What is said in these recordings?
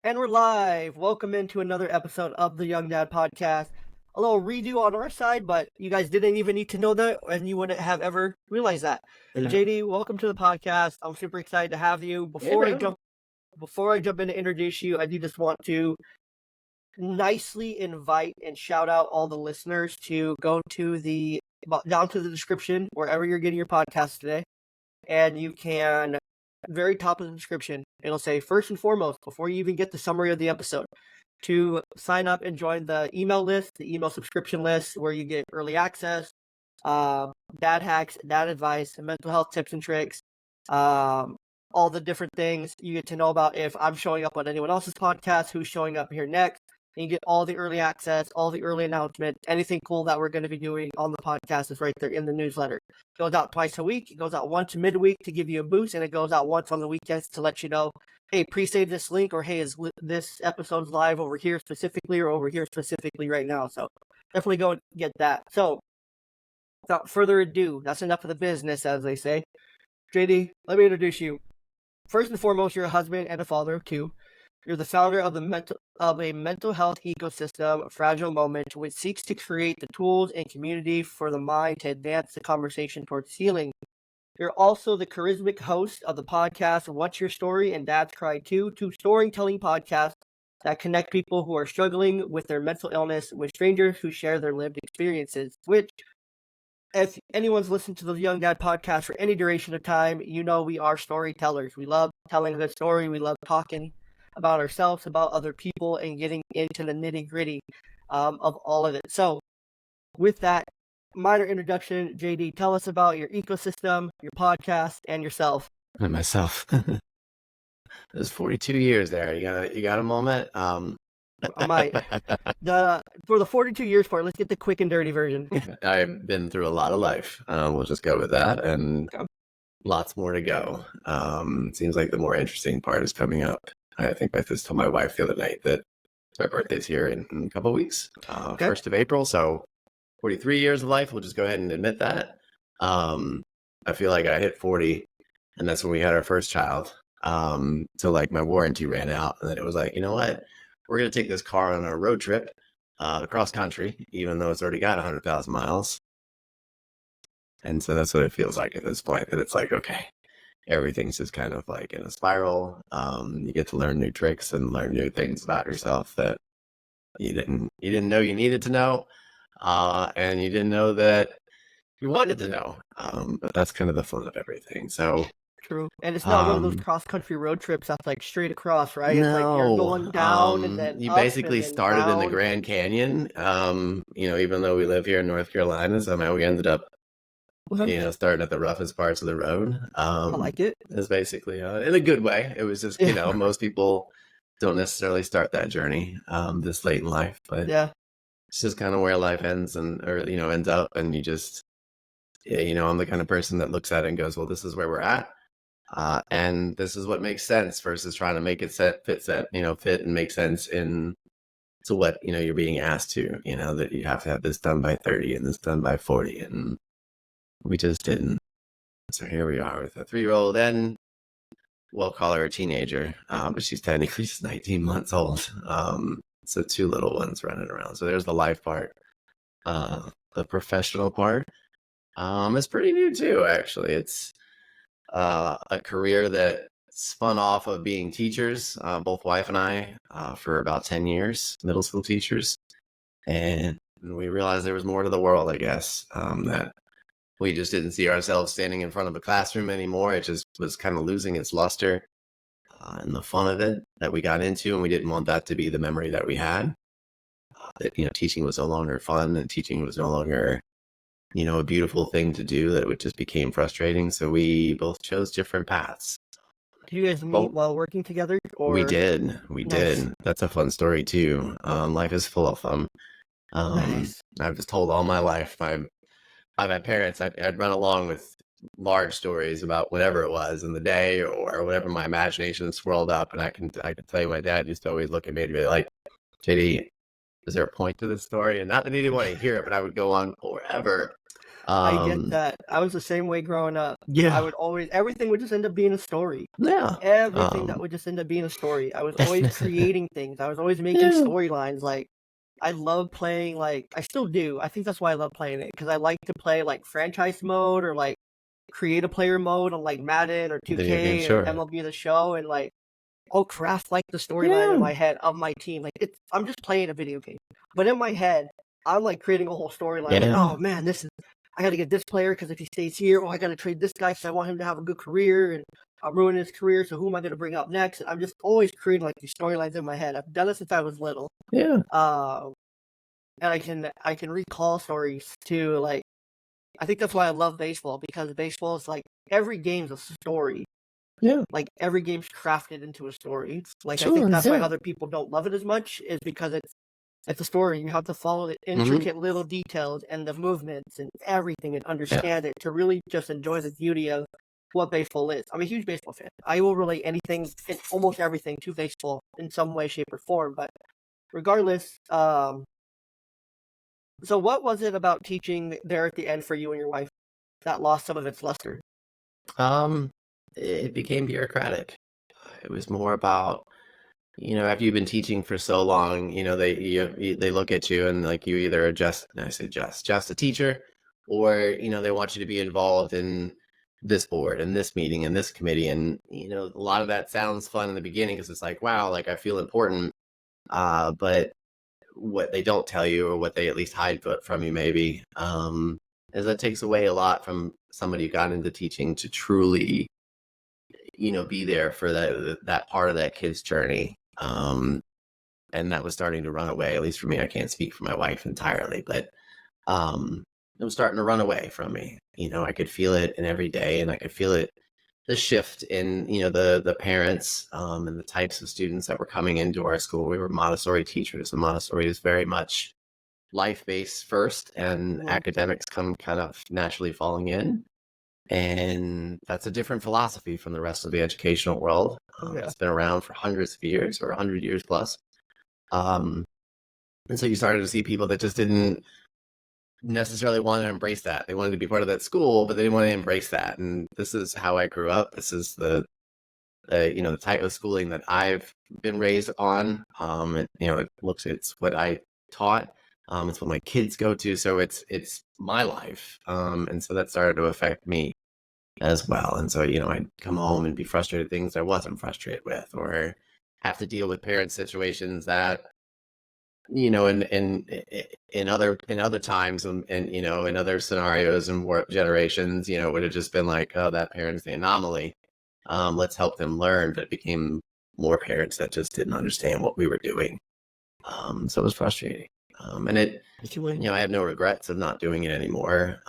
And we're live. Welcome into another episode of the Young Dad Podcast. A little redo on our side, but you guys didn't even need to know that, and you wouldn't have ever realized that. JD, welcome to the podcast. I'm super excited to have you. Before I jump in to introduce you, I do just want to nicely invite and shout out all the listeners to go to down to the description wherever you're getting your podcast today, and you can very top of the description, it'll say first and foremost, before you even get the summary of the episode, to sign up and join the email list, the email subscription list, where you get early access, dad hacks, dad advice, mental health tips and tricks, all the different things you get to know about if I'm showing up on anyone else's podcast, who's showing up here next. And you get all the early access, all the early announcements, anything cool that we're going to be doing on the podcast is right there in the newsletter. It goes out twice a week. It goes out once midweek to give you a boost, and it goes out once on the weekends to let you know, hey, pre-save this link, or hey, this episode's live over here specifically or over here specifically right now. So definitely go and get that. So without further ado, that's enough of the business, as they say. JD, let me introduce you. First and foremost, you're a husband and a father of two. You're the founder of a mental health ecosystem, Fragile Moment, which seeks to create the tools and community for the mind to advance the conversation towards healing. You're also the charismatic host of the podcast What's Your Story and Dad's Cry Too, two storytelling podcasts that connect people who are struggling with their mental illness with strangers who share their lived experiences, which, if anyone's listened to the Young Dad podcast for any duration of time, you know we are storytellers. We love telling a good story. We love talking about ourselves, about other people, and getting into the nitty-gritty of all of it. So with that minor introduction, JD, tell us about your ecosystem, your podcast, and yourself. And myself. There's 42 years there. You got a moment? I might. For the 42 years part, let's get the quick and dirty version. I've been through a lot of life. We'll just go with that, and lots more to go. Seems like the more interesting part is coming up. I think I just told my wife the other night that my birthday's here in a couple of weeks, 1st of April. So 43 years of life. We'll just go ahead and admit that. I feel like I hit 40, and that's when we had our first child. So like my warranty ran out, and then it was like, you know what? We're going to take this car on a road trip across country, even though it's already got 100,000 miles. And so that's what it feels like at this point, that it's like, okay, everything's just kind of like in a spiral. You get to learn new tricks and learn new things about yourself that you didn't know you needed to know. And you didn't know that you wanted to know. But that's kind of the fun of everything. So true. And it's not one of those cross-country road trips that's like straight across, right? It's like you're going down and then you up basically and then started down. in the Grand Canyon. Even though we live here in North Carolina, somehow we ended up, starting at the roughest parts of the road. I like it. It's basically in a good way. It was just, most people don't necessarily start that journey this late in life, but yeah, it's just kind of where life ends ends up, and you just, I'm the kind of person that looks at it and goes, well, this is where we're at. And this is what makes sense versus trying to make it fit and make sense to what, you're being asked to, that you have to have this done by 30 and this done by 40. And we just didn't. So here we are with a 3-year-old, and we'll call her a teenager, but she's technically just 19 months old. So 2 little ones running around. So there's the life part. The professional part is pretty new too, actually. It's a career that spun off of being teachers, both wife and I, for about 10 years, middle school teachers. And we realized there was more to the world, I guess, that we just didn't see ourselves standing in front of a classroom anymore. It just was kind of losing its luster and the fun of it that we got into, and we didn't want that to be the memory that we had. That, teaching was no longer fun, and teaching was no longer a beautiful thing to do, that it just became frustrating. So we both chose different paths. Did you guys meet while working together? Or? We did. Nice. Did. That's a fun story too. Life is full of fun. Nice. I've just told all my life. My parents, I'd run along with large stories about whatever it was in the day or whatever my imagination swirled up. And I can tell you, my dad used to always look at me and be like, JD, is there a point to this story? And not that he didn't want to hear it, but I would go on forever I get Um, that. I was the same way growing up. I yeah, would always everything would just end up being a story. yeah, Everything that would just end up being a story. I was always creating things. I was always making yeah, storylines. Like I love playing. Like I still do. I think that's why I love playing it because I like to play like franchise mode or like create a player mode on like Madden or video game, 2K or sure. MLB The Show and like I'll craft like the storyline in Yeah, my head of my team. Like I'm just playing a video game, but in my head, I'm like creating a whole storyline. Like, yeah, oh man, I got to get this player because if he stays here, oh, I got to trade this guy because I want him to have a good career and I'm ruining his career. So who am I going to bring up next? And I'm just always creating like these storylines in my head. I've done it since I was little. yeah, Uh, and I can recall stories too. Like I think that's why I love baseball because baseball is like every game's a story. yeah. Like every game's crafted into a story. Like I think Sure, that's why yeah. other people don't love it as much is because it's a story. You have to follow the Hmm. intricate little details and the movements and everything and Yeah, understand it to really just enjoy the beauty of what baseball is. I'm a huge baseball fan. I will relate anything, almost everything, to baseball in some way, shape, or form. But regardless, so what was it about teaching there at the end for you and your wife that lost some of its luster? um, it became bureaucratic. It was more about, after you've been teaching for so long, they look at you and like you either adjust, and I say just a teacher, or they want you to be involved in this board and this meeting and this committee, and a lot of that sounds fun in the beginning because it's like, wow, like I feel important. But what they don't tell you, or what they at least hide from you, maybe, is that takes away a lot from somebody who got into teaching to truly be there for that part of that kid's journey. And that was starting to run away, at least for me. I can't speak for my wife entirely, but um it was starting to run away from me. I could feel it in every day, and I could feel it, the shift in the parents, and the types of students that were coming into our school. We were Montessori teachers, and Montessori is very much life-based first, and Mhm. academics come kind of naturally falling in. And that's a different philosophy from the rest of the educational world. Oh yeah. It's been around for hundreds of years, or 100 years plus. Um, and so you started to see people that just didn't necessarily want to embrace that. They wanted to be part of that school, but they didn't want to embrace that. And this is how I grew up. This is the type of schooling that I've been raised on. It's what I taught. It's what my kids go to. So it's my life. And so that started to affect me as well. And so, I'd come home and be frustrated with things I wasn't frustrated with, or have to deal with parent situations that, in other times, and in other scenarios and work generations, would have just been like, oh, that parent's the anomaly. Let's help them learn. But it became more parents that just didn't understand what we were doing. So it was frustrating. And I have no regrets of not doing it anymore.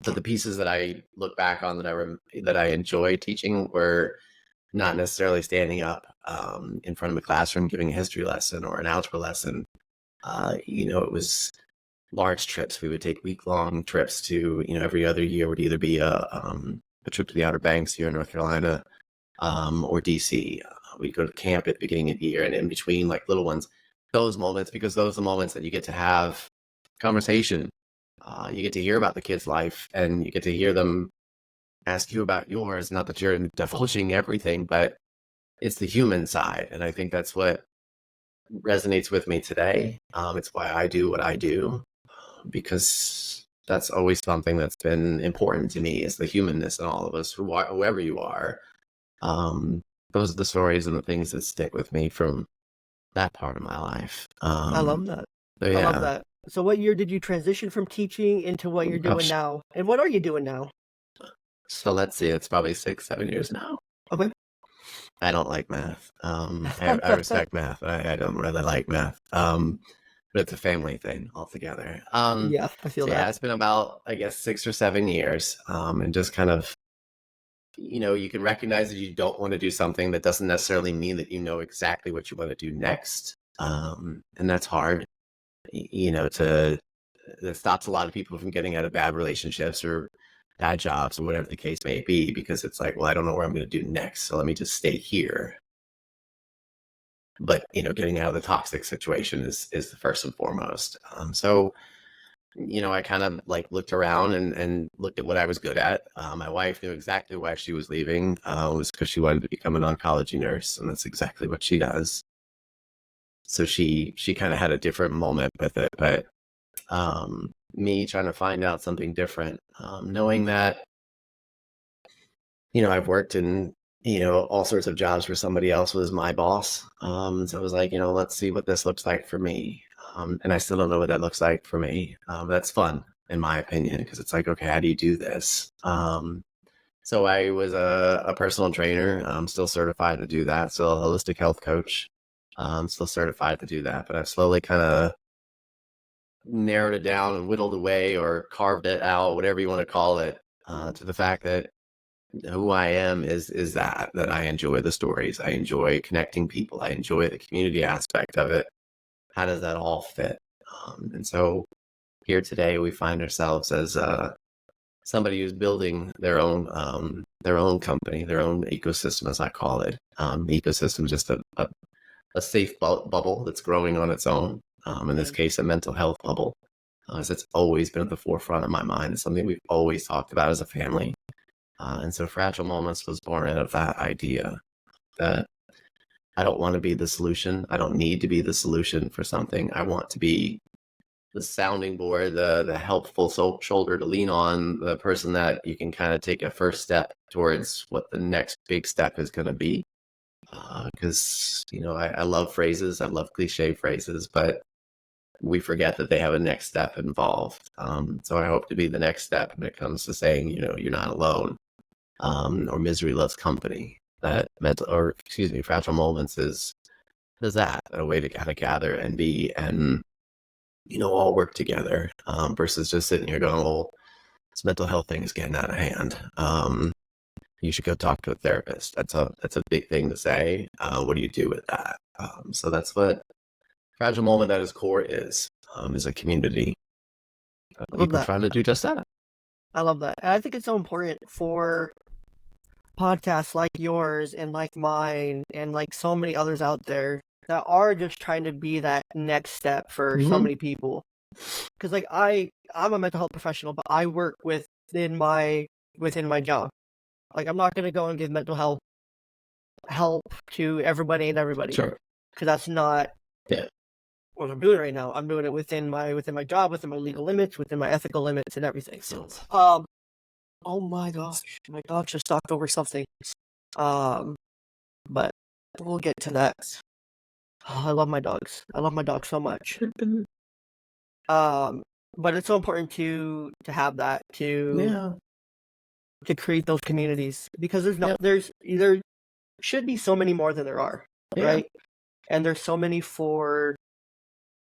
But the pieces that I look back on that I enjoy teaching were not necessarily standing up in front of a classroom giving a history lesson or an algebra lesson. It was large trips. We would take week-long trips to, every other year would either be a trip to the Outer Banks here in North Carolina, or DC. We'd go to camp at the beginning of the year, and in between, like little ones, those moments, because those are the moments that you get to have conversation. You get to hear about the kid's life, and you get to hear them ask you about yours. Not that you're divulging everything, but it's the human side. And I think that's what resonates with me today. It's why I do what I do, because that's always something that's been important to me, is the humanness in all of us, whoever you are. Um, those are the stories and the things that stick with me from that part of my life. I love that. So I love yeah. that. So what year did you transition from teaching into what you're doing Gosh. now? And what are you doing now? So let's see, it's probably 6, 7 years now. Okay. I don't like math. I respect math. I don't really like math. But it's a family thing altogether. Yeah, I feel So yeah, that. it's been about, I guess, 6 or 7 years. And just kind of, you can recognize that you don't want to do something. That doesn't necessarily mean that you know exactly what you want to do next. And that's hard, that stops a lot of people from getting out of bad relationships or bad jobs or whatever the case may be, because it's like, well, I don't know what I'm going to do next, so let me just stay here. But getting out of the toxic situation is the first and foremost. So I kind of like looked around and looked at what I was good at. My wife knew exactly why she was leaving. It was because she wanted to become an oncology nurse, and that's exactly what she does. So she kind of had a different moment with it, but me trying to find out something different, knowing that I've worked in all sorts of jobs where somebody else was my boss. So I was like, let's see what this looks like for me. And I still don't know what that looks like for me. That's fun, in my opinion, because it's like, okay, how do you do this? So I was a personal trainer. I'm still certified to do that. Still a holistic health coach. I'm still certified to do that, but I've slowly kind of narrowed it down and whittled away or carved it out, whatever you want to call it, to the fact that who I am is that I enjoy the stories. I enjoy connecting people. I enjoy the community aspect of it. How does that all fit? And so here today we find ourselves as somebody who's building their own company, their own ecosystem, as I call it. Ecosystem is just a safe bubble that's growing on its own. In this case, a mental health bubble. As it's always been at the forefront of my mind. It's something we've always talked about as a family. And so Fragile Moments was born out of that idea that I don't want to be the solution. I don't need to be the solution for something. I want to be the sounding board, the helpful shoulder to lean on, the person that you can kind of take a first step towards what the next big step is going to be. Because, I love phrases. I love cliche phrases, but we forget that they have a next step involved. So I hope to be the next step when it comes to saying, you're not alone. Or misery loves company. Fragile moments is that a way to kind of gather and be and all work together versus just sitting here going, well, this mental health thing is getting out of hand. You should go talk to a therapist. That's a big thing to say. What do you do with that? So that's what Fragile Moment at its core is a community. People trying to do just that. I love that. And I think it's so important for podcasts like yours and like mine and like so many others out there that are just trying to be that next step for so many people. Because like I'm a mental health professional, but I work within my job. Like I'm not gonna go and give mental health help to everybody and everybody. Sure. Because that's not what I'm doing right now. I'm doing it within my job, within my legal limits, within my ethical limits, and everything. So, oh my gosh, my dog just knocked over something. But we'll get to that. Oh, I love my dogs. I love my dogs so much. But it's so important to have that to create those communities because there should be so many more than there are, right? And there's so many for.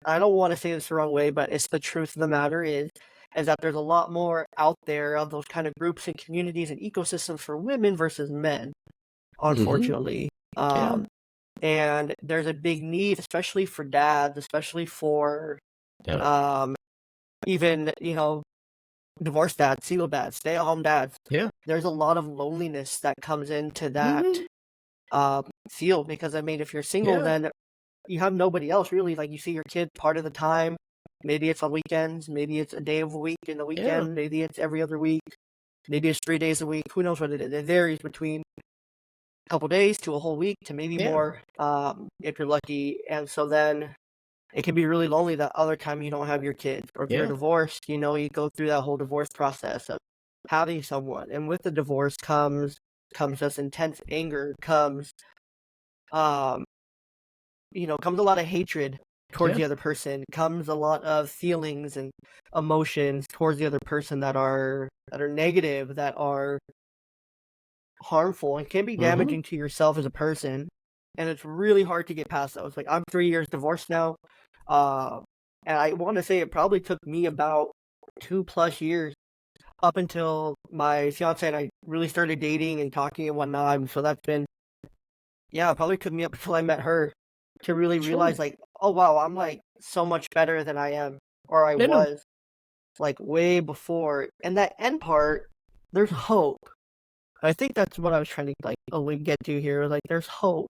I don't want to say this the wrong way, but it's the truth of the matter is that there's a lot more out there of those kind of groups and communities and ecosystems for women versus men, unfortunately. And there's a big need, especially for dads, especially for even, divorced dads, single dads, stay-at-home dads. Yeah. There's a lot of loneliness that comes into that field because, I mean, if you're single, then you have nobody else really. Like you see your kid part of the time. Maybe it's on weekends. Maybe it's a day of a week in the weekend. Maybe it's every other week. Maybe it's 3 days a week. Who knows what it is? It varies between a couple days to a whole week to maybe more if you're lucky. And so then it can be really lonely that other time you don't have your kids. Or if you're divorced, you go through that whole divorce process of having someone. And with the divorce comes this intense anger, comes comes a lot of hatred towards the other person, comes a lot of feelings and emotions towards the other person that are negative, that are harmful, and can be damaging to yourself as a person. And it's really hard to get past those. Like I'm 3 years divorced now, and I want to say it probably took me about 2+ years up until my fiance and I really started dating and talking and whatnot. And so that's been, it probably took me up until I met her to really realize, like, oh wow, I'm like so much better than I am, or I was, like way before. And that end part, there's hope. I think that's what I was trying to like get to here. Like, there's hope.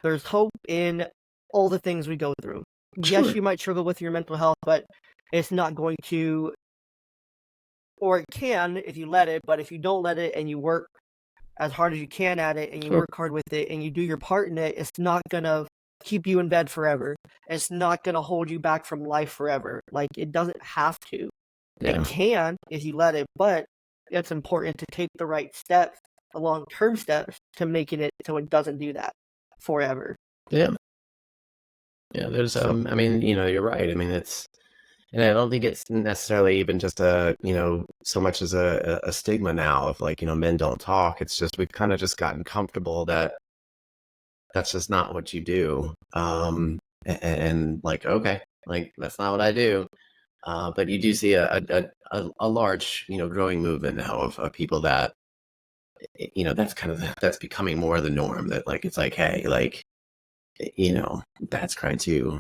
There's hope in all the things we go through. yes, Sure. you might struggle with your mental health, but it's not going to, or it can if you let it, but if you don't let it and you work as hard as you can at it and you Sure. work hard with it and you do your part in it, it's not going to keep you in bed forever. It's not going to hold you back from life forever. Like, it doesn't have to. It Yeah. can if you let it, but it's important to take the right steps, the long-term steps, to making it so it doesn't do that forever. Yeah. Yeah. There's, So, I mean, you're right. I mean, and I don't think it's necessarily even just so much as a stigma now of like, men don't talk. It's just, we've kind of just gotten comfortable that that's just not what you do. And like, okay, like that's not what I do. But you do see a large, growing movement now of people that, that's kind of, that's becoming more the norm, that like, it's like, hey, like, that's crying too.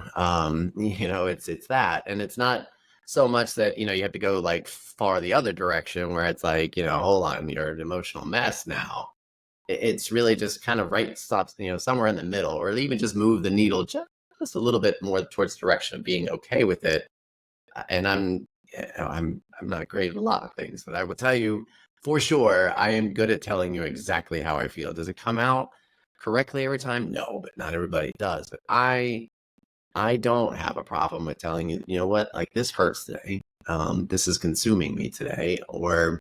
It's that, and it's not so much that, you have to go like far the other direction where it's like, hold on, you're an emotional mess now. It's really just kind of right stops, somewhere in the middle, or even just move the needle just a little bit more towards the direction of being okay with it. And I'm not great at a lot of things, but I will tell you for sure, I am good at telling you exactly how I feel. Does it come out correctly every time? No, but not everybody does. But I don't have a problem with telling you, you know what, like this hurts today. This is consuming me today, or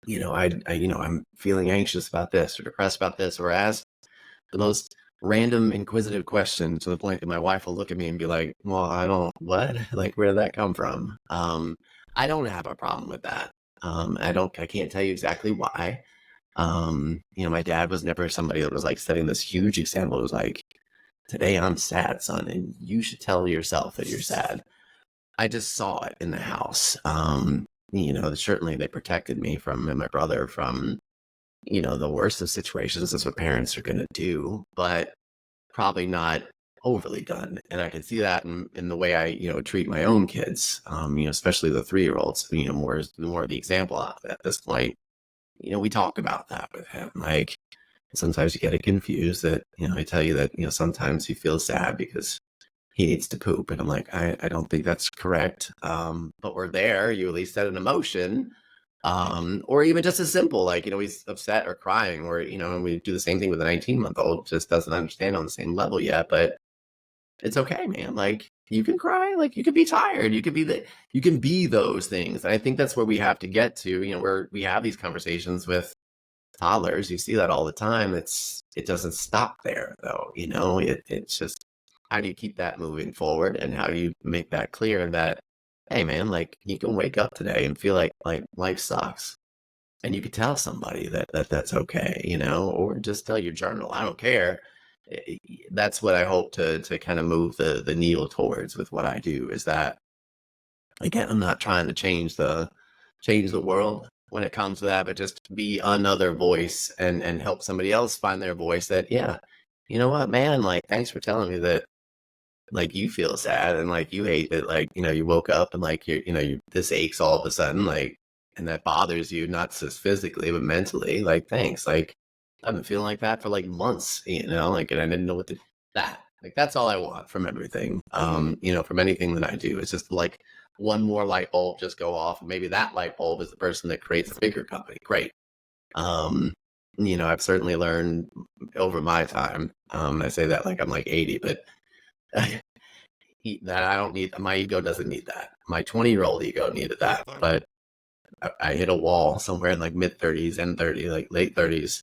I'm feeling anxious about this or depressed about this, or ask the most random inquisitive question to the point that my wife will look at me and be like, well, I don't, what? Like, where did that come from? I don't have a problem with that. I can't tell you exactly why. My dad was never somebody that was like setting this huge example. It was like, today I'm sad, son, and you should tell yourself that you're sad. I just saw it in the house. Certainly they protected me from, and my brother from, the worst of situations. That's what parents are going to do, but probably not overly done. And I can see that in the way I, treat my own kids, especially the 3-year-olds, more of the example at this point. We talk about that with him. Like, sometimes you get it confused that, I tell you that, sometimes he feels sad because he needs to poop. And I'm like, I don't think that's correct. But we're there. You at least had an emotion. Or even just as simple, like, he's upset or crying, or, and we do the same thing with a 19-month-old, just doesn't understand on the same level yet, but it's okay, man. Like, you can cry, like you can be tired, you can be those things. And I think that's where we have to get to, where we have these conversations with toddlers. You see that all the time. It doesn't stop there though. It's just, how do you keep that moving forward, and how do you make that clear that, hey man, like you can wake up today and feel like life sucks, and you could tell somebody that's okay, or just tell your journal, I don't care. That's what I hope to kind of move the needle towards with what I do, is that, again, I'm not trying to change the world when it comes to that, but just be another voice and help somebody else find their voice. That, yeah, you know what, man, like thanks for telling me that, like you feel sad and like you hate it, like you woke up and like this aches all of a sudden, like, and that bothers you, not just physically but mentally. Like, thanks, like I've been feeling like that for like months, like, and I didn't know what to, that, like, that's all I want from everything. From anything that I do. It's just like one more light bulb just go off, and maybe that light bulb is the person that creates a bigger company. Great. um I've certainly learned over my time, I say that like I'm like 80, but that I don't need. My ego doesn't need that. My 20-year-old ego needed that, but I hit a wall somewhere in like mid 30s and 30, like late 30s,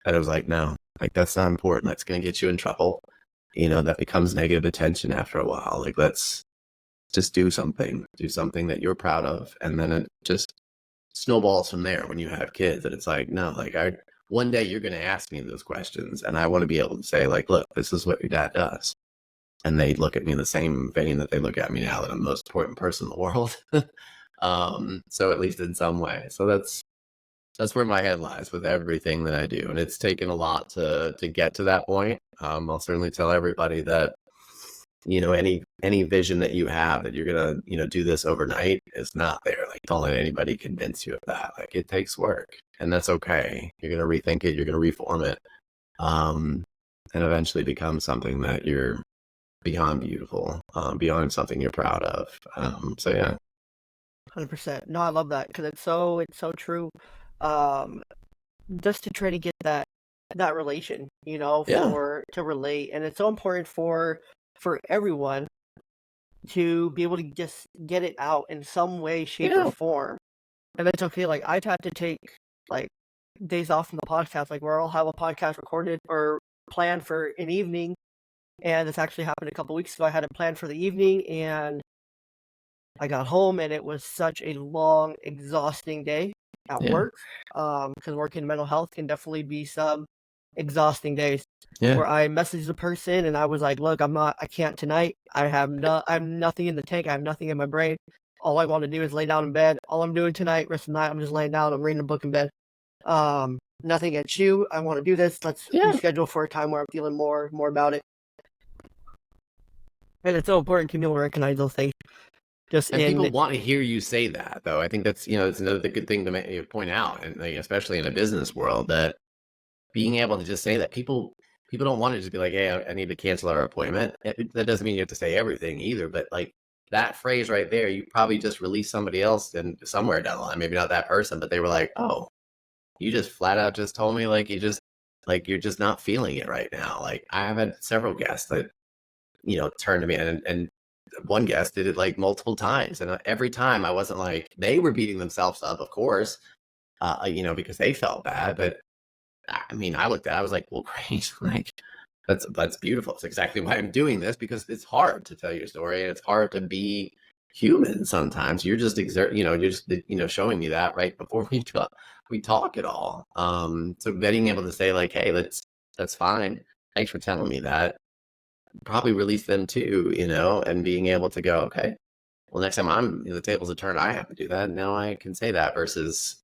that I was like, no, like that's not important. That's gonna get you in trouble. That becomes negative attention after a while. Like, let's just do something that you're proud of, and then it just snowballs from there when you have kids. And it's like, no, like one day you're gonna ask me those questions, and I want to be able to say like, look, this is what your dad does. And they look at me in the same vein that they look at me now, that I'm the most important person in the world. So at least in some way. So that's where my head lies with everything that I do. And it's taken a lot to get to that point. I'll certainly tell everybody that, any vision that you have that you're gonna, do this overnight is not there. Like, don't let anybody convince you of that. Like, it takes work, and that's okay. You're gonna rethink it, you're gonna reform it, and eventually become something that you're beyond beautiful, beyond something you're proud of. So yeah. 100%. No, I love that because it's so true. Um, just to try to get that relation, Yeah. to relate, and it's so important for everyone to be able to just get it out in some way, shape, or Yeah. form. And it's okay. Like I've had to take like days off from the podcast, like where I'll have a podcast recorded or planned for an evening. And this actually happened a couple weeks ago. I had it planned for the evening, and I got home, and it was such a long, exhausting day at Yeah. work. Because working in mental health can definitely be some exhausting days. Yeah. Where I messaged the person and I was like, "Look, I can't tonight. I have nothing in the tank. I have nothing in my brain. All I want to do is lay down in bed. All I'm doing tonight, rest of the night, I'm just laying down. I'm reading a book in bed. Nothing against you. I want to do this. Let's Yeah. reschedule for a time where I'm feeling more about it." And it's so important to be able to recognize those things. Just And people in want to hear you say that, though. I think that's, it's another good thing to point out, and like, especially in a business world, that being able to just say that people don't want to just be like, hey, I need to cancel our appointment. That doesn't mean you have to say everything either, but like that phrase right there, you probably just released somebody else and somewhere down the line, maybe not that person, but they were like, oh, you just flat out just told me you're just not feeling it right now. Like I have had several guests that turn to me, and one guest did it like multiple times, and every time I wasn't like, they were beating themselves up, of course, because they felt bad. But I mean, I looked at it, I was like, well, great, like that's beautiful. It's exactly why I'm doing this, because it's hard to tell your story, and it's hard to be human sometimes. You're just you're just showing me that right before we talk at all. So being able to say like, hey, that's fine. Thanks for telling me that. Probably release them too, and being able to go, okay, well, next time the tables are turned, I have to do that. Now I can say that versus,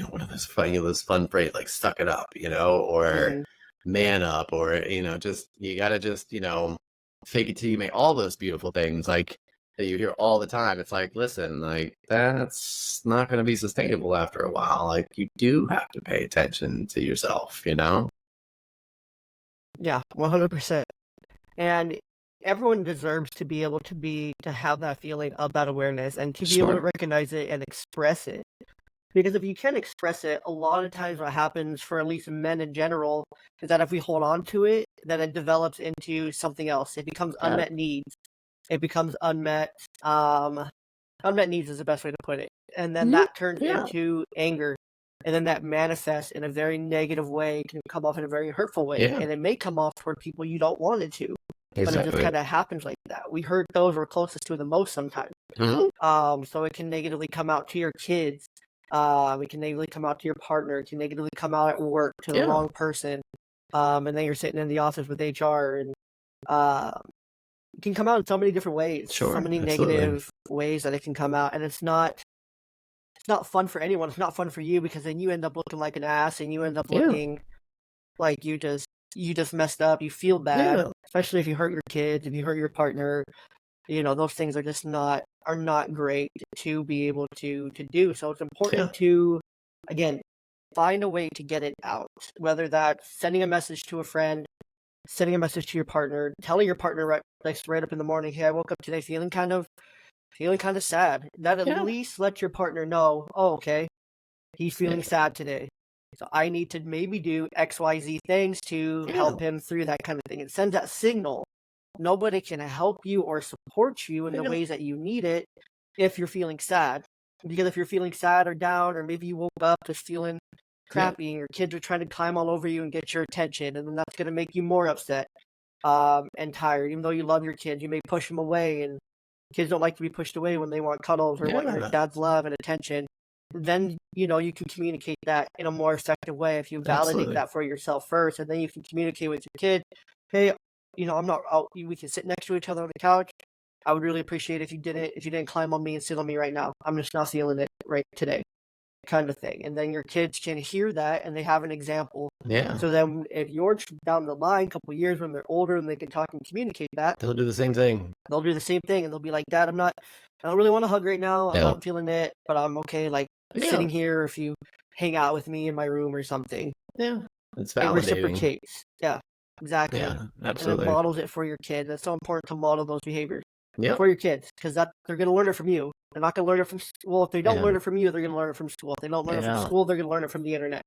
one of those fun phrases like "suck it up," or Mhm. "man up," or just you gotta just fake it till you make all those beautiful things like that you hear all the time. It's like, listen, like that's not going to be sustainable after a while. Like you do have to pay attention to yourself. Yeah, 100%. And everyone deserves to be able to have that feeling of that awareness and to be able to Sure. recognize it and express it. Because if you can express it, a lot of times what happens for at least men in general is that if we hold on to it, then it develops into something else. It becomes Yeah. unmet needs. It becomes unmet needs is the best way to put it. And then Mhm. that turns Yeah. into anger. And then that manifests in a very negative way, can come off in a very hurtful way. Yeah. And it may come off toward people you don't want it to. But it just Exactly. kind of happens like that. We hurt those we're closest to the most sometimes. Mhm. So it can negatively come out to your kids. It can negatively come out to your partner. It can negatively come out at work to the Yeah. wrong person. And then you're sitting in the office with HR, and uh, it can come out in so many different ways, so Sure. many Absolutely. negative ways that it can come out, and it's not fun for anyone. It's not fun for you because then you end up looking like an ass, and you end up Yeah. looking like you just messed up. You feel bad, Yeah. especially if you hurt your kids, if you hurt your partner. Those things are just not great to be able to do. So it's Yeah. important to, again, find a way to get it out, whether that's sending a message to a friend, sending a message to your partner, telling your partner right up in the morning, "Hey, I woke up today feeling kind of sad." That at Yeah. least let your partner know, "Oh, okay, he's feeling Yeah. sad today. So I need to maybe do XYZ things to Yeah. help him through that kind of thing." It sends that signal. Nobody can help you or support you in the Yeah. ways that you need it if you're feeling sad. Because if you're feeling sad or down, or maybe you woke up just feeling Yeah. crappy and your kids are trying to climb all over you and get your attention, and then that's going to make you more upset and tired. Even though you love your kids, you may push them away, and kids don't like to be pushed away when they want cuddles or want your Yeah. dad's love and attention. Then you can communicate that in a more effective way if you validate Absolutely. that for yourself first, and then you can communicate with your kid. Hey, I'm not out. We can sit next to each other on the couch. I would really appreciate if you didn't climb on me and sit on me right now. I'm just not feeling it right today, kind of thing. And then your kids can hear that and they have an example. Yeah. So then if you're down the line, a couple years when they're older and they can talk and communicate that, They'll do the same thing. they'll do the same thing and they'll be like, "Dad, I don't really want to hug right now. I'm Yeah. not feeling it, but I'm okay. Like Yeah. sitting here if you hang out with me in my room or something." Yeah. It's It validating. reciprocates. Yeah. Exactly. Yeah, And it absolutely. models it for your kids. It's so important to model those behaviors Yep. for your kids because that they're going to learn it from you. They're not going to learn it from well. If they don't Yeah. learn it from you, they're going to learn it from school. If they don't learn it from Yeah. school, they're going to learn it from the internet.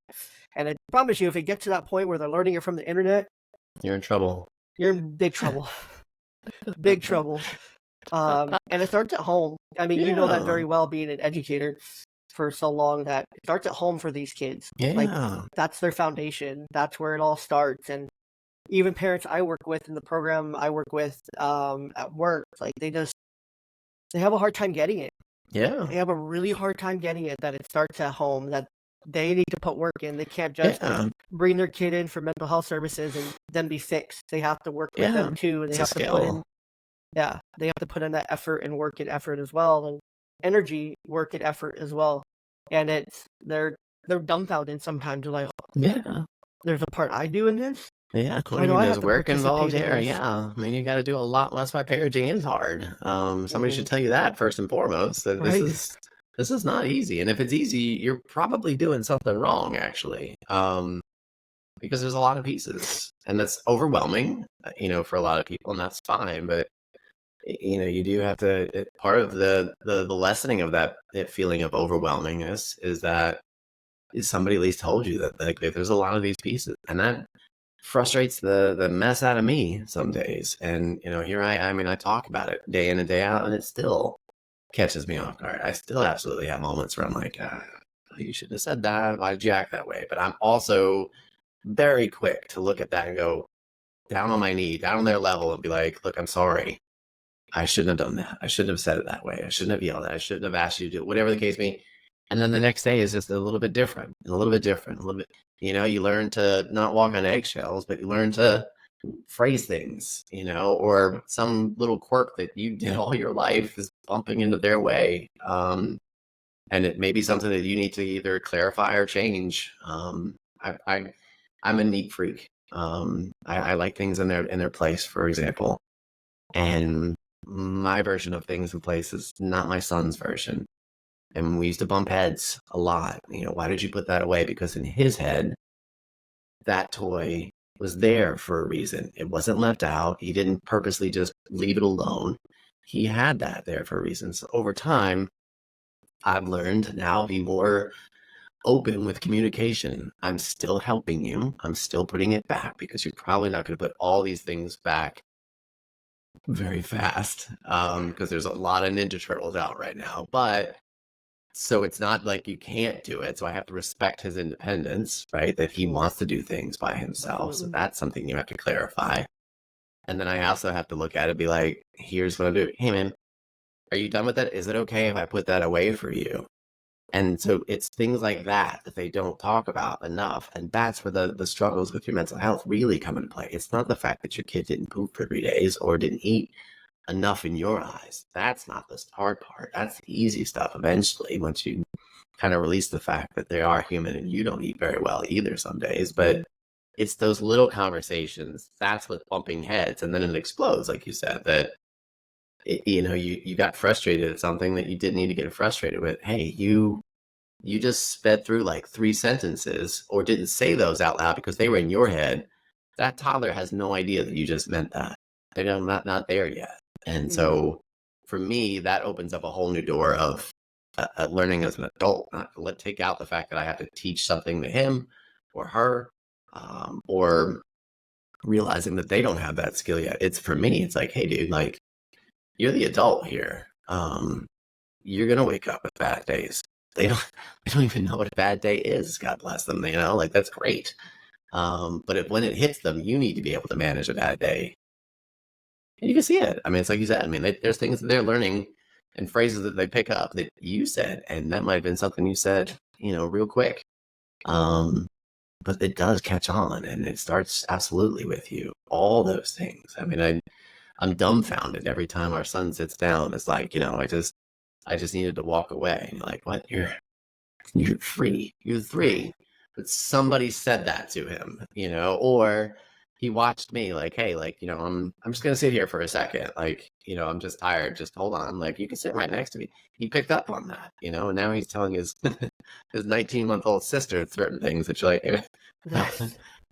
And I promise you, if it gets to that point where they're learning it from the internet, You're in trouble. you're in big trouble. Big trouble. And it starts at home. I mean, you know that Yeah. very well, being an educator for so long, that it starts at home for these kids. Like, Yeah. that's their foundation. That's where it all starts. And even parents I work with in the program I work with at work, like they have a hard time getting it. Yeah. They have a really hard time getting it that it starts at home, that they need to put work in. They can't just Yeah. bring their kid in for mental health services and then be fixed. They have to work with Yeah. them too. They It's a have to put in, skill. yeah, they have to put in that effort and work and effort as well, and energy, work and effort as well. And they're dumbfounded sometimes. They're like, Yeah. there's a part I do in this. Yeah, I according know to I there's have to work involved participate in here. this. Yeah, I mean, you got to do a lot. That's why parenting is hard. Somebody Mhm. should tell you that first and foremost. That Right. this is not easy, and if it's easy, you're probably doing something wrong, actually. Because there's a lot of pieces, and that's overwhelming. For a lot of people, and that's fine. But you do have to. Part of the lessening of that feeling of overwhelmingness is that somebody at least told you that, like, there's a lot of these pieces, and that frustrates the mess out of me some days. And here I mean, I talk about it day in and day out, and it still catches me off guard. I still absolutely have moments where I'm like, you should have said that. Why did you act that way? But I'm also very quick to look at that and go down on my knee, down on their level, and be like, look, I'm sorry. I shouldn't have done that. I shouldn't have said it that way. I shouldn't have yelled. I shouldn't have asked you to do it, whatever the case may be. And then the next day is just a little bit different, a little bit different, a little bit. You learn to not walk on eggshells, but you learn to phrase things, or some little quirk that you did all your life is bumping into their way. And it may be something that you need to either clarify or change. I'm a neat freak. I like things in their place, for example. And my version of things in place is not my son's version. And we used to bump heads a lot. Why did you put that away? Because in his head, that toy was there for a reason. It wasn't left out. He didn't purposely just leave it alone. He had that there for a reason. So over time, I've learned to now be more open with communication. I'm still helping you. I'm still putting it back because you're probably not going to put all these things back very fast, because there's a lot of Ninja Turtles out right now. But so it's not like you can't do it. So I have to respect his independence, right? That he wants to do things by himself. So that's something you have to clarify. And then I also have to look at it and be like, here's what I'm doing. Hey, man, are you done with that? Is it okay if I put that away for you? And so it's things like that they don't talk about enough. And that's where the struggles with your mental health really come into play. It's not the fact that your kid didn't poop for 3 days or didn't eat enough in your eyes. That's not the hard part. That's the easy stuff eventually, once you kind of release the fact that they are human and you don't eat very well either some days. But it's those little conversations. That's what's bumping heads. And then it explodes, like you said, that you got frustrated at something that you didn't need to get frustrated with. Hey, you just sped through like 3 sentences or didn't say those out loud because they were in your head. That toddler has no idea that you just meant that. They're not there yet. And so for me, that opens up a whole new door of learning as an adult, not to take out the fact that I have to teach something to him or her, or realizing that they don't have that skill yet. It's for me, it's like, hey, dude, like, you're the adult here. You're going to wake up with bad days. They don't even know what a bad day is. God bless them. Like, that's great. But when it hits them, you need to be able to manage a bad day. And you can see it. I mean, it's like you said. I mean, there's things that they're learning and phrases that they pick up that you said, and that might have been something you said, real quick. But it does catch on, and it starts absolutely with you. All those things. I mean, I'm dumbfounded every time our son sits down. It's like, I just needed to walk away. And you're like, what? You're free. You're 3. But somebody said that to him, or he watched me like, hey, like, I'm just gonna sit here for a second. Like, I'm just tired. Just hold on. Like, you can sit right next to me. He picked up on that, and now he's telling his his 19-month-old sister certain things that you're like,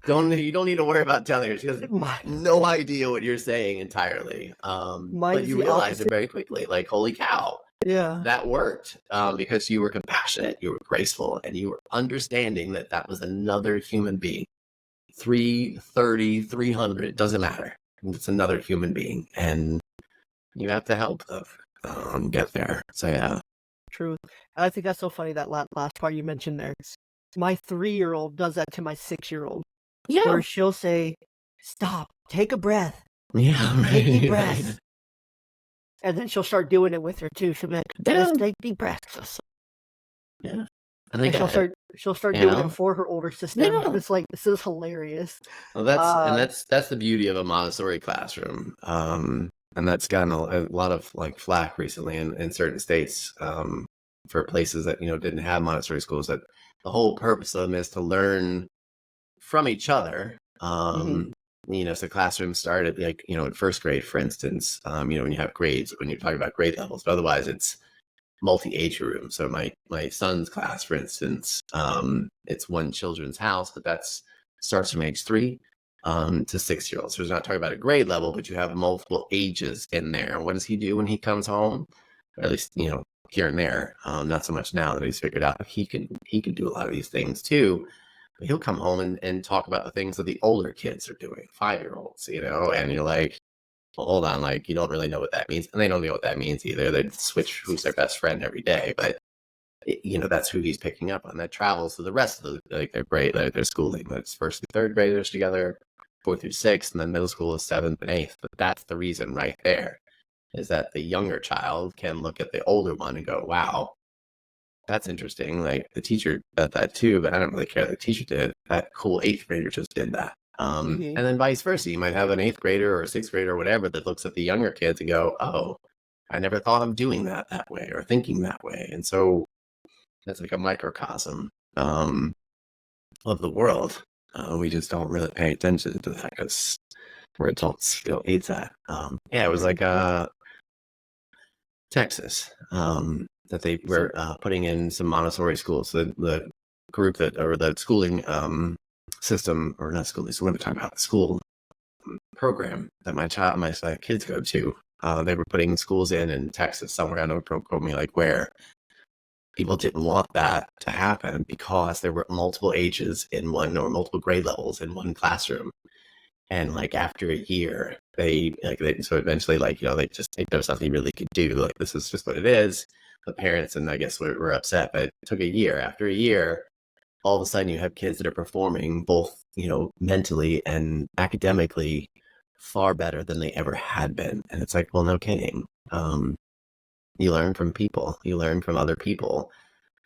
You don't need to worry about telling her. She has My, no idea what you're saying entirely. mine But is you the realize it opposite. very quickly, like, holy cow, Yeah, that worked, because you were compassionate, you were graceful, and you were understanding that that was another human being. 330, 300, doesn't matter. It's another human being, and you have to help them get there. So yeah. truth. And I think that's so funny, that last part you mentioned there. My 3-year-old does that to my 6-year-old, Yeah. where she'll say, "Stop, take a breath, Yeah, take deep right, breaths." right. And then she'll start doing it with her too. She'll be like, Yeah, "Let's take deep breaths." yeah. And they And get it, she'll start you doing it know? for her older sister. And Yeah. it's like, this is hilarious. Well, Uh, that's the beauty of a Montessori classroom. And that's gotten a lot of like flack recently in certain states, for places that, didn't have Montessori schools, that the whole purpose of them is to learn from each other. mhm. So classrooms started like, in first grade, for instance, when you have grades, when you're talking about grade levels, but otherwise it's multi-age room. So my son's class, for instance, it's one children's house, but that's starts from age 3 to 6-year-olds. So we're not talking about a grade level, but you have multiple ages in there. What does he do when he comes home? Or at least, here and there. Not so much now that he's figured out he can do a lot of these things too. But he'll come home and talk about the things that the older kids are doing, 5-year-olds, and you're like, well, hold on, like, you don't really know what that means. And they don't know what that means either. They switch who's their best friend every day. But, that's who he's picking up on. That travels to the rest of their grade, their schooling. That's first through third graders together, fourth through sixth, and then middle school is seventh and eighth. But that's the reason right there, is that the younger child can look at the older one and go, wow, that's interesting. Like, the teacher did that too, but I don't really care. The teacher did. That cool eighth grader just did that. Mhm. And then vice versa. You might have an eighth grader or a sixth grader or whatever that looks at the younger kids and go, oh, I never thought of doing that way or thinking that way. And so that's like a microcosm of the world. We just don't really pay attention to that because we're adults. Hate that. Yeah, it was like Texas, that they were putting in some Montessori schools. The group or the schooling system, or not schooling, so what am I talking about? The school program that my kids go to. They were putting schools in Texas somewhere. I don't quote me like where. People didn't want that to happen because there were multiple ages in one, or multiple grade levels in one classroom. And like after a year, so eventually, they just think there's nothing really could do. Like, this is just what it is. The parents, and I guess were upset, but it took a year. After a year, all of a sudden you have kids that are performing both, mentally and academically far better than they ever had been. And it's like, well, no kidding. You learn from people. You learn from other people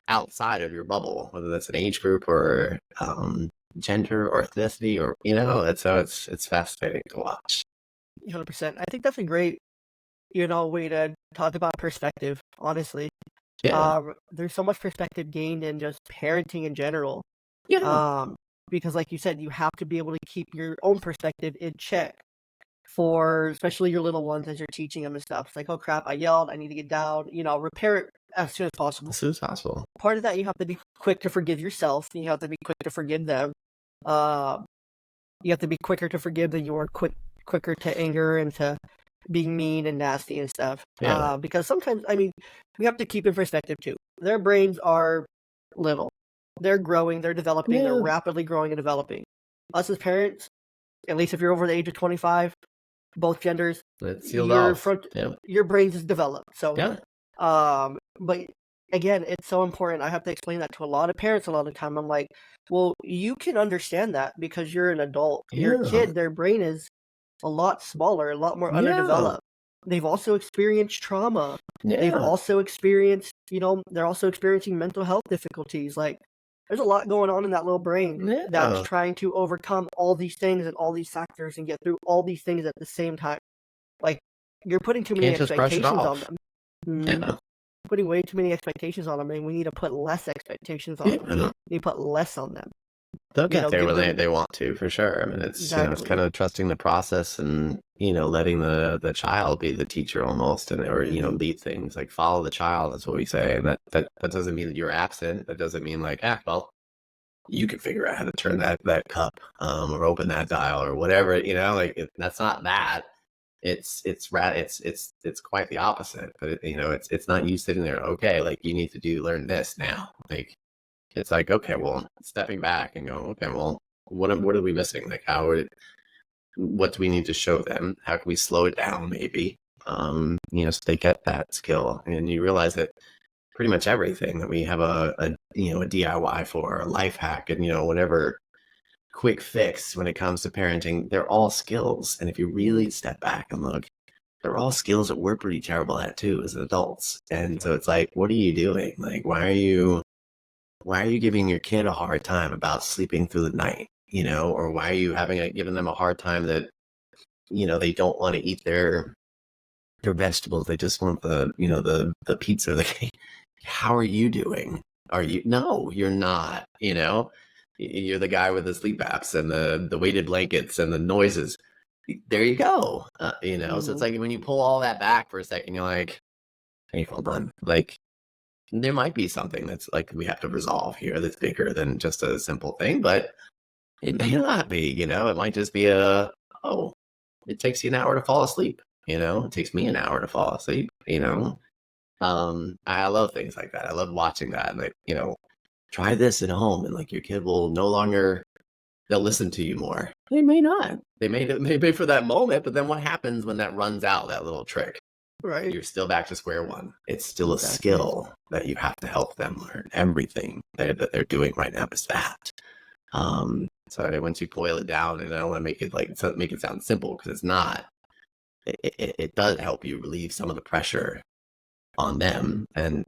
outside of your bubble, whether that's an age group or gender or ethnicity, or that's how it's fascinating to watch. 100%. I think that's a great, way to talk about perspective, honestly. Yeah, There's so much perspective gained in just parenting in general. yeah, Because like you said, you have to be able to keep your own perspective in check for especially your little ones as you're teaching them and stuff. It's like, oh crap, I yelled, I need to get down, repair it as soon as possible. as soon as possible. Part of that, you have to be quick to forgive yourself. You have to be quick to forgive them. Uh, you have to be quicker to forgive than you are quicker to anger and to being mean and nasty and stuff. Yeah, Because sometimes, we have to keep in perspective too. Their brains are little. They're growing, they're developing, they're yeah, rapidly growing and developing. Us as parents, at least if you're over the age of 25, both genders, it's sealed off. Yeah, your brains is developed. So, yeah, but again, it's so important. I have to explain that to a lot of parents a lot of the time. I'm like, well, you can understand that because you're an adult. Your yeah, kid, their brain is a lot smaller, a lot more yeah, underdeveloped. They've also experienced trauma. They've yeah, also experienced, they're also experiencing mental health difficulties. Like, there's a lot going on in that little brain that's yeah. trying to overcome all these things and all these factors and get through all these things at the same time. Like, you're putting too many Can't just brush it expectations on off. them. Mm, Yeah, putting way too many expectations on them, and we need to put less expectations on yeah. them. We need to put less on them. They'll get there Give when them they want to, for sure. I mean, it's kind exactly. of trusting the process, and letting the child be the teacher almost, and or lead things, like follow the child. That's what we say, and that doesn't mean that you're absent. That doesn't mean like, well, you can figure out how to turn that cup, or open that dial or whatever, like that's not that. It's quite the opposite. But it's not you sitting there. Okay, like you need to learn this now. Like it's like, okay, well, stepping back and go, okay, well, what are we missing? Like what do we need to show them? How can we slow it down? Maybe, so they get that skill, and you realize that pretty much everything that we have a DIY for, a life hack, and whatever quick fix when it comes to parenting, they're all skills. And if you really step back and look, they're all skills that we're pretty terrible at too as adults. And so it's like, what are you doing? Like, why are you giving your kid a hard time about sleeping through the night? Or why are you giving them a hard time that they don't want to eat their vegetables, they just want the pizza, the cake. How are you doing? No, you're not. You're the guy with the sleep apps and the weighted blankets and the noises. There you go. So it's like when you pull all that back for a second, you're like, hey, hold on. Like, there might be something that's like we have to resolve here that's bigger than just a simple thing, but it may not be. It might just be it takes you an hour to fall asleep. It takes me an hour to fall asleep. I love things like that. I love watching that. And like, try this at home, and like your kid will no longer, they'll listen to you more. They may not. They may for that moment, but then what happens when that runs out, that little trick? Right. You're still back to square one. It's still a skill that you have to help them learn. Everything that they're doing right now is that. So once you boil it down, and I don't want to make it sound simple, because it's not. It does help you relieve some of the pressure on them, and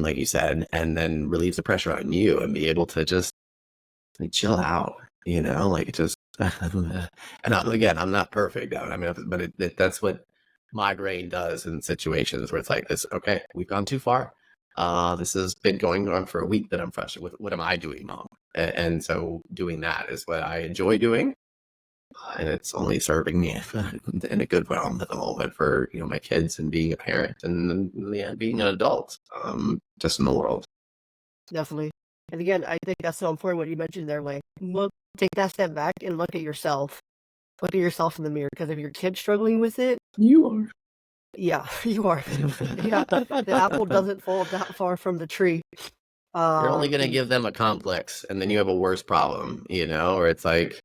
like you said, and then relieves the pressure on you, and be able to just like chill out, like just. And I'm not perfect. I mean, but that's what my brain does in situations where it's like this. Okay, we've gone too far. This has been going on for a week that I'm frustrated with. What am I doing wrong? And so doing that is what I enjoy doing. And it's only serving me in a good realm at the moment for my kids and being a parent and being an adult, just in the world. Definitely. And again, I think that's so important what you mentioned there. Like, take that step back and look at yourself. Look at yourself in the mirror, because if your kid's struggling with it, You are. Yeah, you are. Yeah, the apple doesn't fall that far from the tree. You're only going to give them a complex, and then you have a worse problem, or it's like,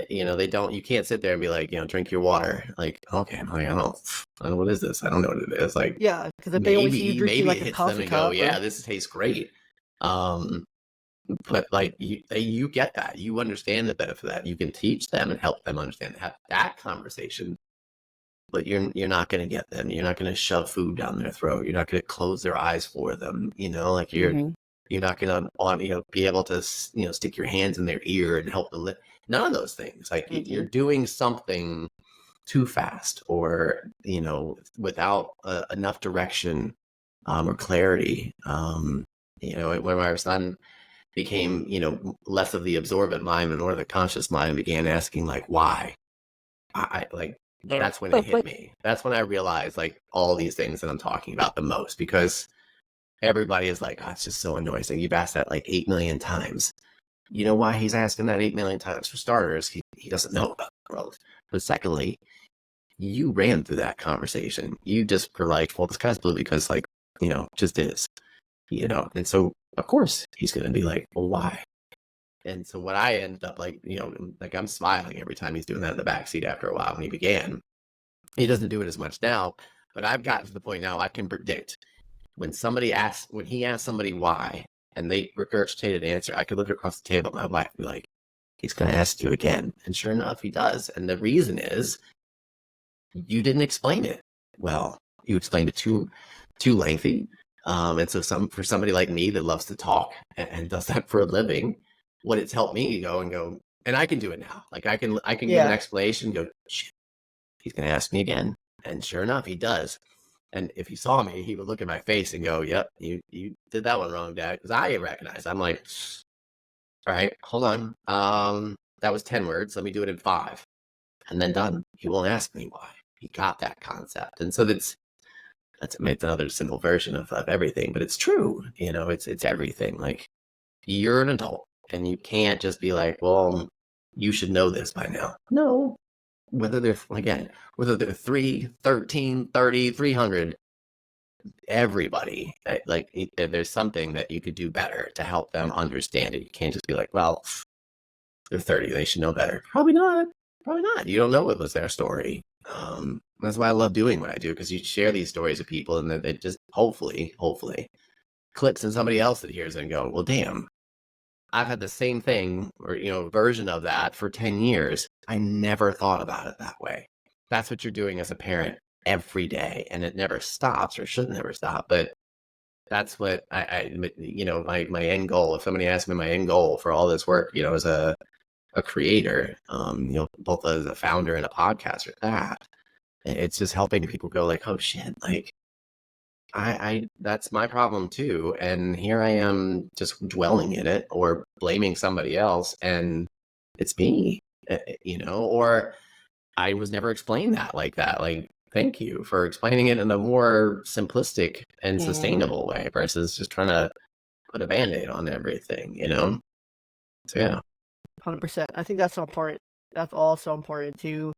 you can't sit there and be like, drink your water. Like, okay, I'm like, I don't know, what is this? I don't know what it is. Like, yeah, because if they only see you drinking like a coffee cup, yeah, this tastes great. But like you get that, you understand the benefit of that. You can teach them and help them understand, have that conversation. But you're not going to get them. You're not going to shove food down their throat. You're not going to close their eyes for them. Like you're not going to be able to stick your hands in their ear and help them. None of those things. Like you're doing something too fast, or without enough direction or clarity. When my son became less of the absorbent mind and more of the conscious mind, began asking like why. I like. That's when it hit me. That's when I realized like all these things that I'm talking about the most, because everybody is like, oh, it's just so annoying. You've asked that like 8 million times. You know why he's asking that 8 million times? For starters, he doesn't know about growth. But secondly, you ran through that conversation. You just were like, well, this guy's blue because like, just is, and so of course he's going to be like, well, why? And so what I ended up like, like I'm smiling every time he's doing that in the backseat after a while when he began. He doesn't do it as much now, but I've gotten to the point now I can predict when he asks somebody why, and they regurgitate an answer, I could look across the table and my wife be like, he's going to ask you again. And sure enough, he does. And the reason is you didn't explain it well. You explained it too lengthy. And so for somebody like me that loves to talk and does that for a living, what it's helped me go, and I can do it now. Like I can give an explanation, go, shit, he's going to ask me again. And sure enough, he does. And if he saw me, he would look at my face and go, yep, you did that one wrong, Dad. Because I recognize, I'm like, all right, hold on. That was 10 words. Let me do it in 5. And then done. He won't ask me why. He got that concept. And so that's another simple version of everything, but it's true. It's everything. Like, you're an adult And you can't just be like, well, you should know this by now. No. Whether they're 3, 13, 30, 300, everybody, there's something that you could do better to help them understand it. You can't just be like, well, they're 30, they should know better. Probably not. You don't know what was their story. That's why I love doing what I do, because you share these stories with people, and then it just hopefully clicks in somebody else that hears it and go, well, damn, I've had the same thing or, version of that for 10 years. I never thought about it that way. That's what you're doing as a parent every day, and it never stops, or should never stop. But that's what my end goal. If somebody asked me my end goal for all this work, as a creator, both as a founder and a podcaster, it's just helping people go like, oh shit, like I that's my problem too. And here I am just dwelling in it or blaming somebody else, and it's me, or I was never explained that like that. Like, thank you for explaining it in a more simplistic and sustainable way versus just trying to put a Band-Aid on everything, So yeah. 100%. I think that's so important. That's also important too.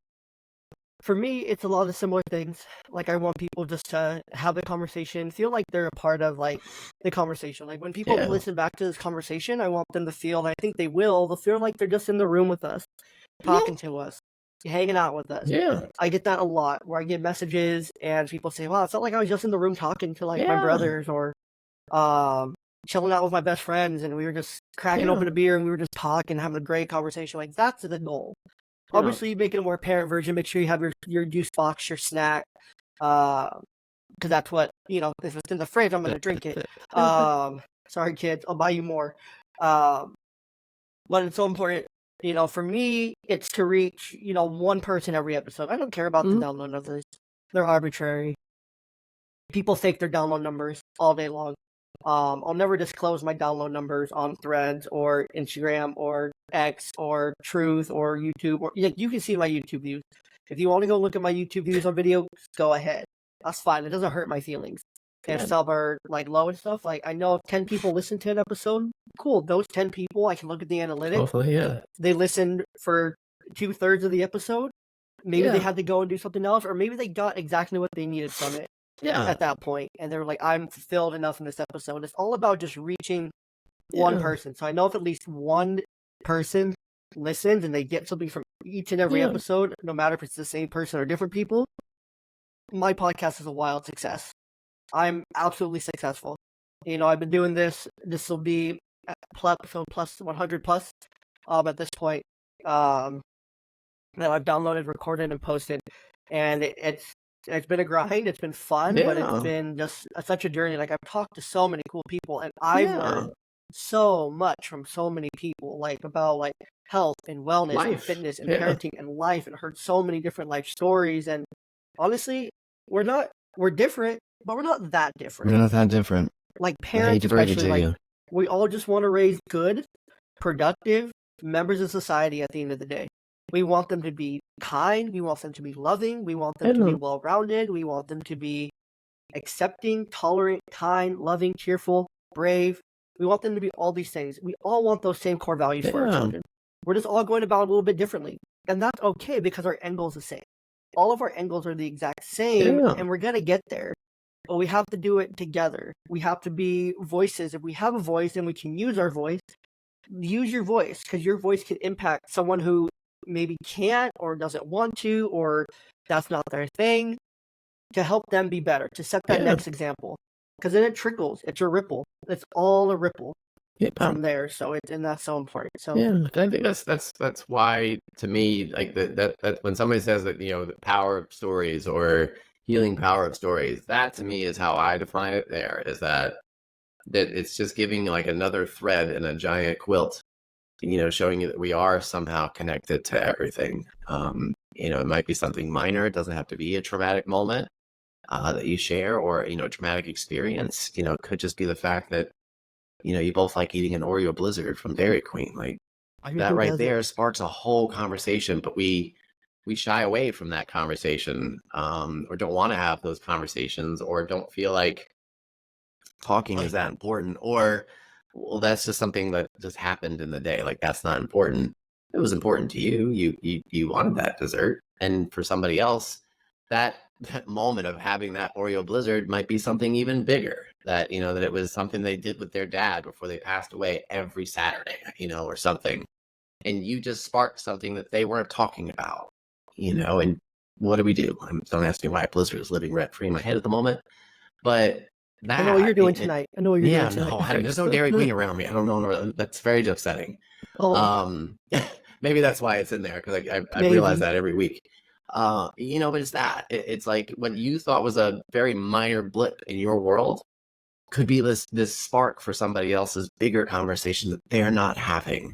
For me, it's a lot of similar things. Like, I want people just to have the conversation, feel like they're a part of, like, the conversation. Like, when people listen back to this conversation, I want them to feel, and I think they'll feel like they're just in the room with us, talking to us, hanging out with us. Yeah. I get that a lot, where I get messages, and people say, wow, it felt like I was just in the room talking to, like, my brothers, or chilling out with my best friends, and we were just cracking open a beer, and we were just talking, having a great conversation. Like, that's the goal. Obviously, make it a more parent version. Make sure you have your juice box, your snack, because that's what, if it's in the fridge, I'm going to drink it. Sorry, kids, I'll buy you more. But it's so important, for me, it's to reach, one person every episode. I don't care about the download numbers. They're arbitrary. People fake their download numbers all day long. I'll never disclose my download numbers on Threads or Instagram or X or Truth or YouTube. Or you can see my YouTube views. If you want to go look at my YouTube views on video, go ahead. That's fine. It doesn't hurt my feelings. If some are like low and stuff, like I know if 10 people listen to an episode, cool. Those 10 people, I can look at the analytics. Hopefully, yeah. They listened for 2/3 of the episode. Maybe they had to go and do something else, or maybe they got exactly what they needed from it. At that point, and they were like, I'm fulfilled enough in this episode. It's all about just reaching one person. So I know if at least one person listens and they get something from each and every episode, no matter if it's the same person or different people, my podcast is a wild success. I'm absolutely successful. I've been doing this. This will be episode plus 100 plus at this point that I've downloaded, recorded, and posted, and it's been a grind. It's been fun, but it's been just such a journey. Like, I've talked to so many cool people, and I've learned so much from so many people, like about like health and wellness and fitness and parenting and life, and heard so many different life stories. And honestly, we're different, but we're not that different. We're not that different. Like, parents, especially, like, we all just want to raise good, productive members of society at the end of the day. We want them to be kind. We want them to be loving. We want them to be well-rounded. We want them to be accepting, tolerant, kind, loving, cheerful, brave. We want them to be all these things. We all want those same core values for our children. We're just all going about it a little bit differently. And that's okay, because our end goal is the same. All of our end goals are the exact same, and we're going to get there. But we have to do it together. We have to be voices. If we have a voice and we can use our voice, use your voice, because your voice can impact someone who maybe can't or doesn't want to, or that's not their thing, to help them be better, to set that next example, because then it trickles. It's a ripple. It's all a ripple from there. So and that's so important. So I think that's why, to me, like that when somebody says that, the power of stories or healing power of stories, that to me is how I define it. There is that it's just giving like another thread in a giant quilt, showing you that we are somehow connected to everything. It might be something minor. It doesn't have to be a traumatic moment that you share, or, a traumatic experience. It could just be the fact that, you both like eating an Oreo Blizzard from Dairy Queen. Like, that right there sparks a whole conversation, but we shy away from that conversation, or don't want to have those conversations, or don't feel like talking is that important, or well, that's just something that just happened in the day. Like that's not important. It was important to you. You wanted that dessert, and for somebody else, that moment of having that Oreo blizzard might be something even bigger. That that it was something they did with their dad before they passed away every Saturday, or something. And you just sparked something that they weren't talking about, And what do we do? Don't ask me why blizzard is living rent free in my head at the moment, but I know what you're that doing tonight. I know what you're doing yeah, tonight. no, there's no Dairy Queen around me. I don't know. That's very upsetting. Oh, Um, maybe that's why it's in there because I've realized maybe. that every week. But it's that. It's like what you thought was a very minor blip in your world could be this spark for somebody else's bigger conversation that they're not having.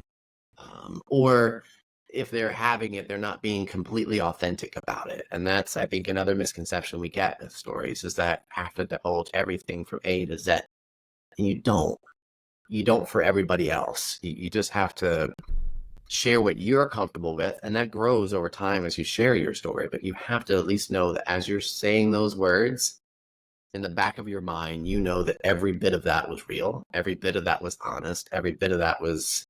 Or if they're having it, they're not being completely authentic about it. And that's, I think, another misconception we get with stories is that have to divulge everything from A to Z. And you don't. You don't for everybody else. You just have to share what you're comfortable with, and that grows over time as you share your story. But you have to at least know that as you're saying those words, in the back of your mind, you know that every bit of that was real, every bit of that was honest, every bit of that was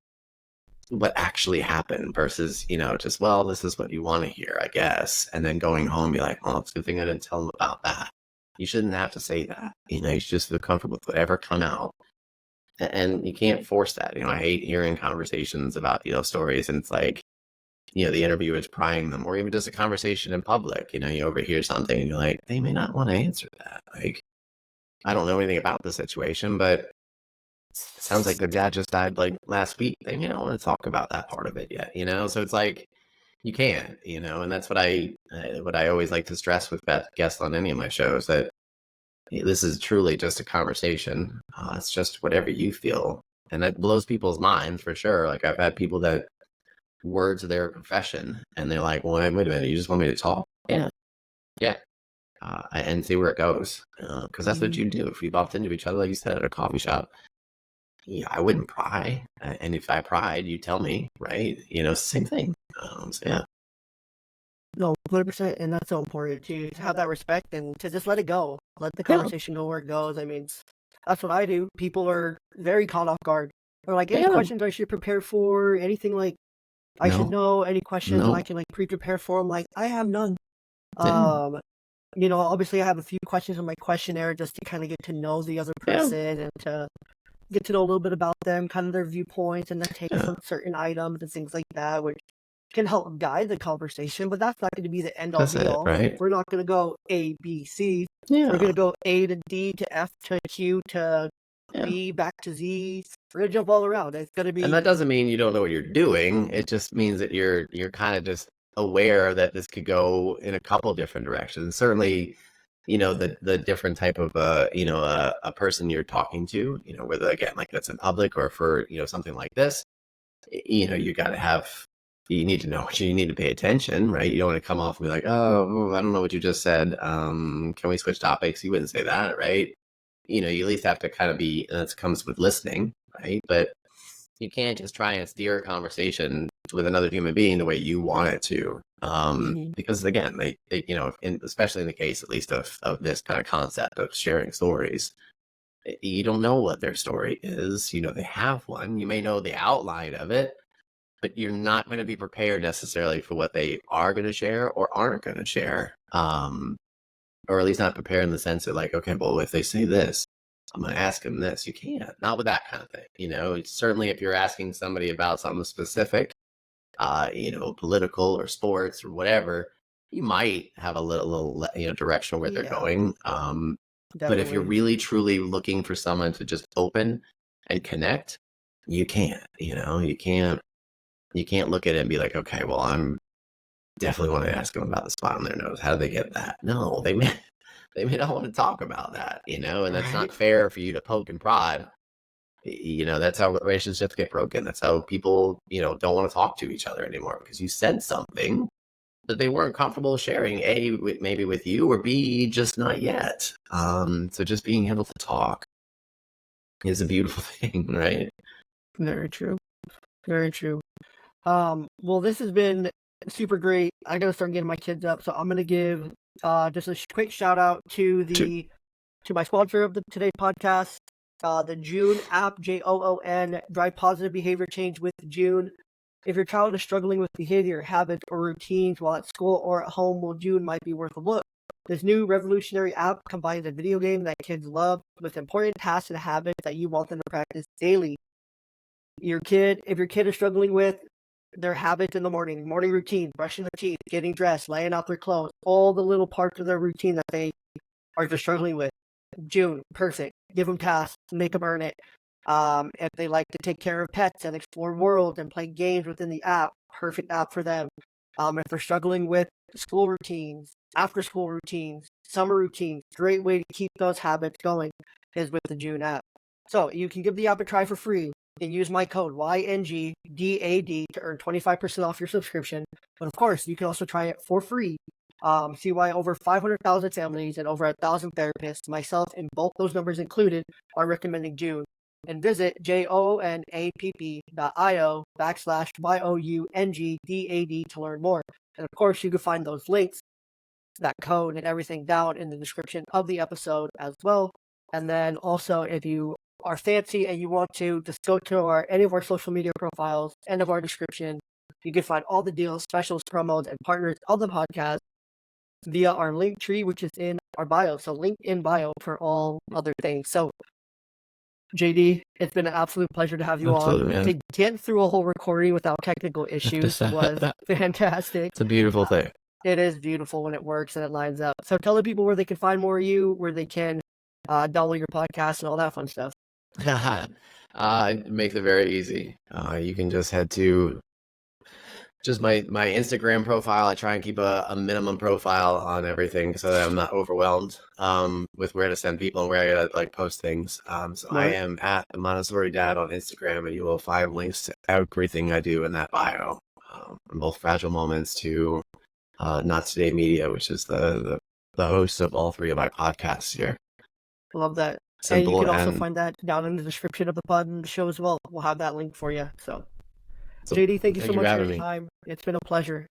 what actually happened versus, just, well, this is what you want to hear, I guess. And then going home, be like, well, it's a good thing I didn't tell them about that. You shouldn't have to say that. You should just feel comfortable with whatever come out. And you can't force that. I hate hearing conversations about, stories. And it's like, the interviewer is prying them, or even just a conversation in public. You overhear something and you're like, they may not want to answer that. Like, I don't know anything about the situation, but it sounds like their dad just died like last week. They may not want to talk about that part of it yet, So it's like you can't, and that's what I always like to stress with guests on any of my shows that this is truly just a conversation. It's just whatever you feel, and that blows people's minds for sure. Like I've had people that words their profession, and they're like, "Well, wait a minute, you just want me to talk?" Yeah, yeah, and see where it goes, because that's what Mhm. you do if we bumped into each other, like you said, at a coffee shop. Yeah, I wouldn't pry. And if I pried, you tell me, right? Same thing. So yeah. No, 100%, and that's so important to have that respect and to just let it go. Let the Yeah. conversation go where it goes. I mean, that's what I do. People are very caught off guard. They're like, any Yeah. questions I should prepare for? Anything like I should No. know? Any questions that I No. can like pre-prepare for? I'm like, I have none. Yeah. Um, obviously I have a few questions on my questionnaire just to kind of get to know the other Yeah. person and to get to know a little bit about them, kind of their viewpoints and their takes Yeah. on certain items and things like that, which can help guide the conversation, but that's not going to be the end all That's be it, all. right? We're not going to go A, B, C. We're going Yeah. to go A to D to F to Q to Yeah. B back to Z. We're going to jump all around. It's going to And be, that doesn't mean you don't know what you're doing. It just means that you're kind of just aware that this could go in a couple different directions. Certainly, the different type of a person you're talking to, whether again like that's in public or for something like this, you got to have, you need to know what you need to pay attention, right? You don't want to come off and be like, oh, I don't know what you just said. Can we switch topics? You wouldn't say that, right? You at least have to kind of be, and that comes with listening, right? But you can't just try and steer a conversation with another human being the way you want it to. mhm, Because again, they especially in the case at least of this kind of concept of sharing stories, you don't know what their story is. They have one. You may know the outline of it, but you're not going to be prepared necessarily for what they are going to share or aren't going to share. Or at least not prepared in the sense that like, okay, well, if they say this, I'm going to ask them this. You can't, not with that kind of thing. It's certainly if you're asking somebody about something specific, political or sports or whatever, you might have a little direction where they're yeah, going. But if you're definitely. really truly looking for someone to just open and connect, you can't. You can't look at it and be like, okay, well, I'm definitely want to ask them about the spot on their nose. How do they get that? No, they may not want to talk about that, and that's Right? not fair for you to poke and prod. That's how relationships get broken. That's how people, don't want to talk to each other anymore because you said something that they weren't comfortable sharing. A, maybe with you, or B, just not yet. So just being able to talk is a beautiful thing, right? Very true. Very true. Well, this has been super great. I gotta start getting my kids up, so I'm gonna give just a quick shout out to To, my sponsor of today's podcast. The June app, Joon, drive positive behavior change with June. If your child is struggling with behavior, habits, or routines while at school or at home, well, June might be worth a look. This new revolutionary app combines a video game that kids love with important tasks and habits that you want them to practice daily. If your kid is struggling with their habits in the morning routine, brushing their teeth, getting dressed, laying out their clothes, all the little parts of their routine that they are just struggling with. June, perfect. Give them tasks, make them earn it. If they like to take care of pets and explore worlds and play games within the app, perfect app for them. If they're struggling with school routines, after school routines, summer routines, great way to keep those habits going is with the June app. So you can give the app a try for free and use my code YNGDAD to earn 25% off your subscription. But of course, you can also try it for free. See why over 500,000 families and over 1,000 therapists, myself and both those numbers included, are recommending June. And visit JOONAPP.io/YOUNGDAD to learn more. And of course, you can find those links, that code, and everything down in the description of the episode as well. And then also, if you are fancy and you want to just go to any of our social media profiles, end of our description, you can find all the deals, specials, promos, and partners of the podcast via our link tree, which is in our bio. So link in bio for all other things. So JD, it's been an absolute pleasure to have you on. Man. To get through a whole recording without technical issues was fantastic. It's a beautiful thing. It is beautiful when it works and it lines up. So tell the people where they can find more of you, where they can download your podcast and all that fun stuff. Makes it very easy. You can just head to just my Instagram profile. I try and keep a minimum profile on everything so that I'm not overwhelmed with where to send people and where I post things. So I am at the Montessori Dad on Instagram, and you will find links to everything I do in that bio, from both Fragile Moments to Not Today Media, which is the host of all three of my podcasts here. I love that. Simple, and you can also find that down in the description of the pod and the show as well. We'll have that link for you. So JD, thank you so much for your time. It's been a pleasure.